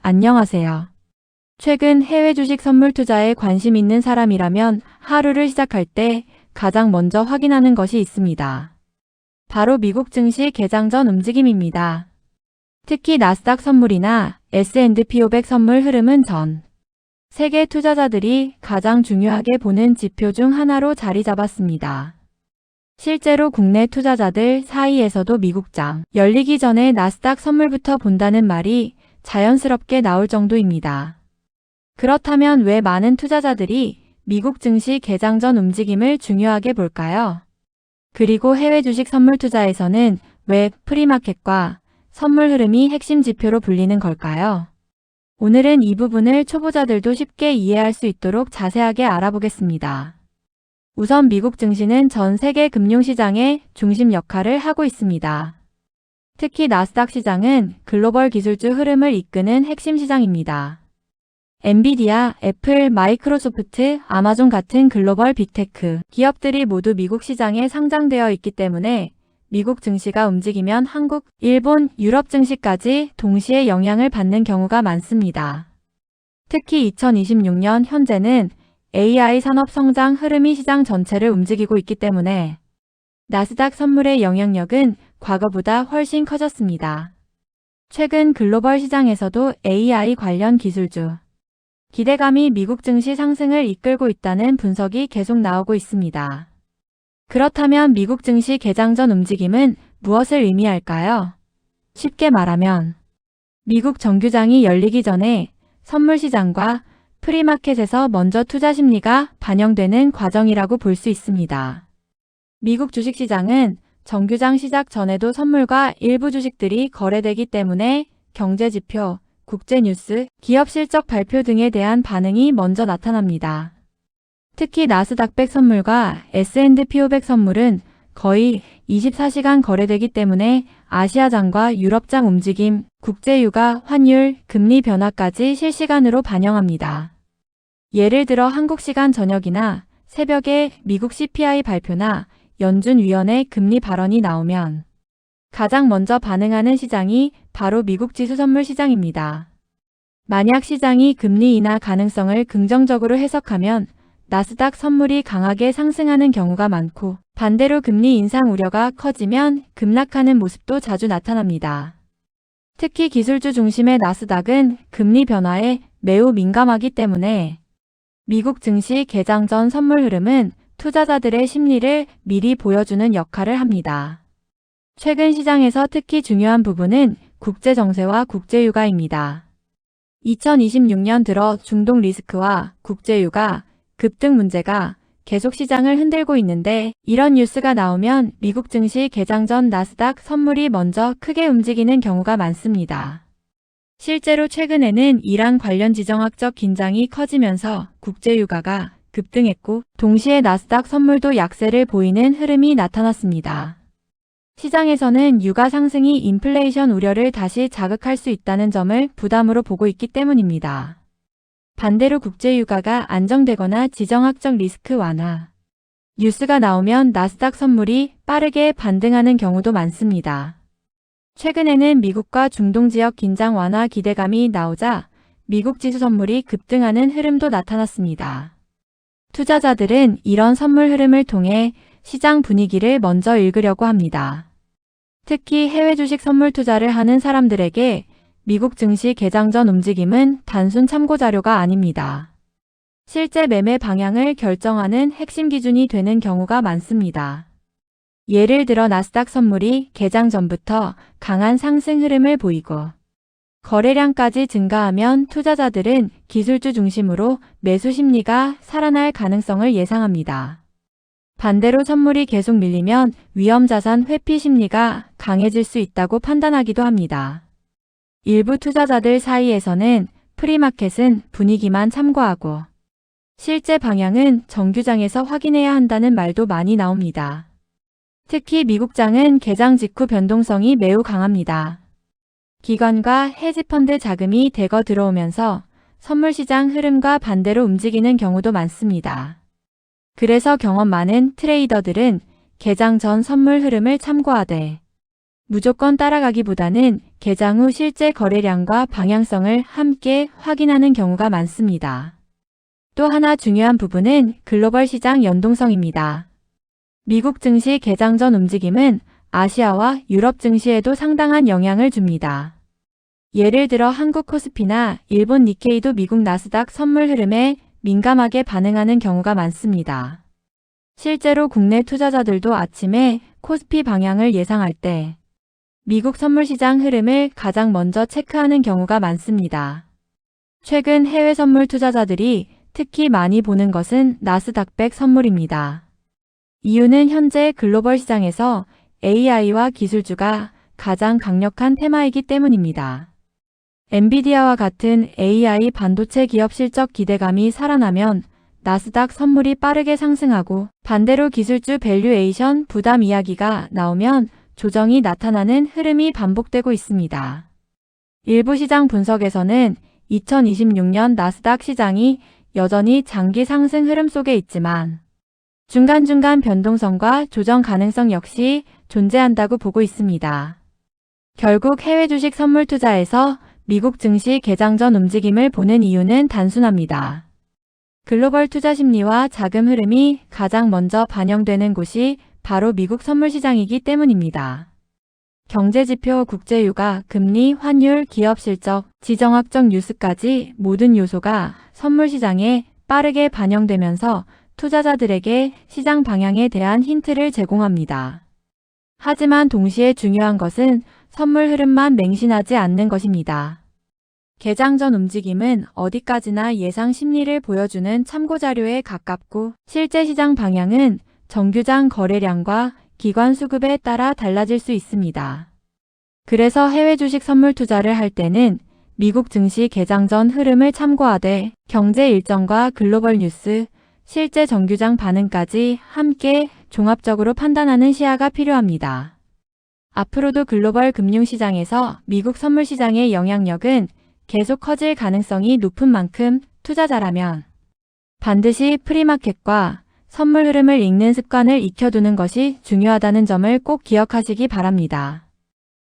안녕하세요. 최근 해외 주식 선물 투자에 관심 있는 사람이라면 하루를 시작할 때 가장 먼저 확인하는 것이 있습니다. 바로 미국 증시 개장 전 움직임입니다. 특히 나스닥 선물이나 S&P 500 선물 흐름은 전 세계 투자자들이 가장 중요하게 보는 지표 중 하나로 자리 잡았습니다. 실제로 국내 투자자들 사이에서도 미국장 열리기 전에 나스닥 선물부터 본다는 말이 자연스럽게 나올 정도입니다. 그렇다면 왜 많은 투자자들이 미국 증시 개장 전 움직임을 중요하게 볼까요? 그리고 해외 주식 선물 투자에서는 왜 프리마켓과 선물 흐름이 핵심 지표로 불리는 걸까요? 오늘은 이 부분을 초보자들도 쉽게 이해할 수 있도록 자세하게 알아보겠습니다. 우선 미국 증시는 전 세계 금융시장의 중심 역할을 하고 있습니다. 특히 나스닥 시장은 글로벌 기술주 흐름을 이끄는 핵심 시장입니다. 엔비디아, 애플, 마이크로소프트, 아마존 같은 글로벌 빅테크 기업들이 모두 미국 시장에 상장되어 있기 때문에 미국 증시가 움직이면 한국, 일본, 유럽 증시까지 동시에 영향을 받는 경우가 많습니다. 특히 2026년 현재는 AI 산업 성장 흐름이 시장 전체를 움직이고 있기 때문에 나스닥 선물의 영향력은 과거보다 훨씬 커졌습니다. 최근 글로벌 시장에서도 AI 관련 기술주 기대감이 미국 증시 상승을 이끌고 있다는 분석이 계속 나오고 있습니다. 그렇다면 미국 증시 개장 전 움직임은 무엇을 의미할까요? 쉽게 말하면 미국 정규장이 열리기 전에 선물 시장과 프리마켓에서 먼저 투자 심리가 반영되는 과정이라고 볼 수 있습니다. 미국 주식시장은 정규장 시작 전에도 선물과 일부 주식들이 거래되기 때문에 경제지표, 국제뉴스, 기업 실적 발표 등에 대한 반응이 먼저 나타납니다. 특히 나스닥 100 선물과 S&P 500 선물은 거의 24시간 거래되기 때문에 아시아장과 유럽장 움직임, 국제유가, 환율, 금리 변화까지 실시간으로 반영합니다. 예를 들어 한국 시간 저녁이나 새벽에 미국 CPI 발표나 연준위원회 금리 발언이 나오면 가장 먼저 반응하는 시장이 바로 미국 지수 선물 시장입니다. 만약 시장이 금리 인하 가능성을 긍정적으로 해석하면 나스닥 선물이 강하게 상승하는 경우가 많고 반대로 금리 인상 우려가 커지면 급락하는 모습도 자주 나타납니다. 특히 기술주 중심의 나스닥은 금리 변화에 매우 민감하기 때문에 미국 증시 개장 전 선물 흐름은 투자자들의 심리를 미리 보여주는 역할을 합니다. 최근 시장에서 특히 중요한 부분은 국제 정세와 국제유가입니다. 2026년 들어 중동 리스크와 국제유가 급등 문제가 계속 시장을 흔들고 있는데 이런 뉴스가 나오면 미국 증시 개장 전 나스닥 선물이 먼저 크게 움직이는 경우가 많습니다. 실제로 최근에는 이란 관련 지정학적 긴장이 커지면서 국제유가가 급등했고 동시에 나스닥 선물도 약세를 보이는 흐름이 나타났습니다. 시장에서는 유가 상승이 인플레이션 우려를 다시 자극할 수 있다는 점을 부담으로 보고 있기 때문입니다. 반대로 국제유가가 안정되거나 지정학적 리스크 완화 뉴스가 나오면 나스닥 선물이 빠르게 반등하는 경우도 많습니다. 최근에는 미국과 중동 지역 긴장 완화 기대감이 나오자 미국 지수 선물이 급등하는 흐름도 나타났습니다. 투자자들은 이런 선물 흐름을 통해 시장 분위기를 먼저 읽으려고 합니다. 특히 해외 주식 선물 투자를 하는 사람들에게 미국 증시 개장 전 움직임은 단순 참고 자료가 아닙니다. 실제 매매 방향을 결정하는 핵심 기준이 되는 경우가 많습니다. 예를 들어 나스닥 선물이 개장 전부터 강한 상승 흐름을 보이고 거래량까지 증가하면 투자자들은 기술주 중심으로 매수 심리가 살아날 가능성을 예상합니다. 반대로 선물이 계속 밀리면 위험자산 회피 심리가 강해질 수 있다고 판단하기도 합니다. 일부 투자자들 사이에서는 프리마켓은 분위기만 참고하고 실제 방향은 정규장에서 확인해야 한다는 말도 많이 나옵니다. 특히 미국장은 개장 직후 변동성이 매우 강합니다. 기관과 헤지펀드 자금이 대거 들어오면서 선물시장 흐름과 반대로 움직이는 경우도 많습니다. 그래서 경험 많은 트레이더들은 개장 전 선물 흐름을 참고하되 무조건 따라가기보다는 개장 후 실제 거래량과 방향성을 함께 확인하는 경우가 많습니다. 또 하나 중요한 부분은 글로벌 시장 연동성입니다. 미국 증시 개장 전 움직임은 아시아와 유럽 증시에도 상당한 영향을 줍니다. 예를 들어 한국 코스피나 일본 니케이도 미국 나스닥 선물 흐름에 민감하게 반응하는 경우가 많습니다. 실제로 국내 투자자들도 아침에 코스피 방향을 예상할 때 미국 선물 시장 흐름을 가장 먼저 체크하는 경우가 많습니다. 최근 해외 선물 투자자들이 특히 많이 보는 것은 나스닥100 선물입니다. 이유는 현재 글로벌 시장에서 AI와 기술주가 가장 강력한 테마이기 때문입니다. 엔비디아와 같은 AI 반도체 기업 실적 기대감이 살아나면 나스닥 선물이 빠르게 상승하고 반대로 기술주 밸류에이션 부담 이야기가 나오면 조정이 나타나는 흐름이 반복되고 있습니다. 일부 시장 분석에서는 2026년 나스닥 시장이 여전히 장기 상승 흐름 속에 있지만 중간중간 변동성과 조정 가능성 역시 존재한다고 보고 있습니다. 결국 해외 주식 선물 투자에서 미국 증시 개장 전 움직임을 보는 이유는 단순합니다. 글로벌 투자 심리와 자금 흐름이 가장 먼저 반영되는 곳이 바로 미국 선물 시장이기 때문입니다. 경제지표, 국제유가, 금리, 환율, 기업 실적, 지정학적 뉴스까지 모든 요소가 선물 시장에 빠르게 반영되면서 투자자들에게 시장 방향에 대한 힌트를 제공합니다. 하지만 동시에 중요한 것은 선물 흐름만 맹신하지 않는 것입니다. 개장 전 움직임은 어디까지나 예상 심리를 보여주는 참고자료에 가깝고 실제 시장 방향은 정규장 거래량과 기관 수급에 따라 달라질 수 있습니다. 그래서 해외 주식 선물 투자를 할 때는 미국 증시 개장 전 흐름을 참고하되 경제 일정과 글로벌 뉴스, 실제 정규장 반응까지 함께 종합적으로 판단하는 시야가 필요합니다. 앞으로도 글로벌 금융시장에서 미국 선물 시장의 영향력은 계속 커질 가능성이 높은 만큼 투자자라면 반드시 프리마켓과 선물 흐름을 읽는 습관을 익혀두는 것이 중요하다는 점을 꼭 기억하시기 바랍니다.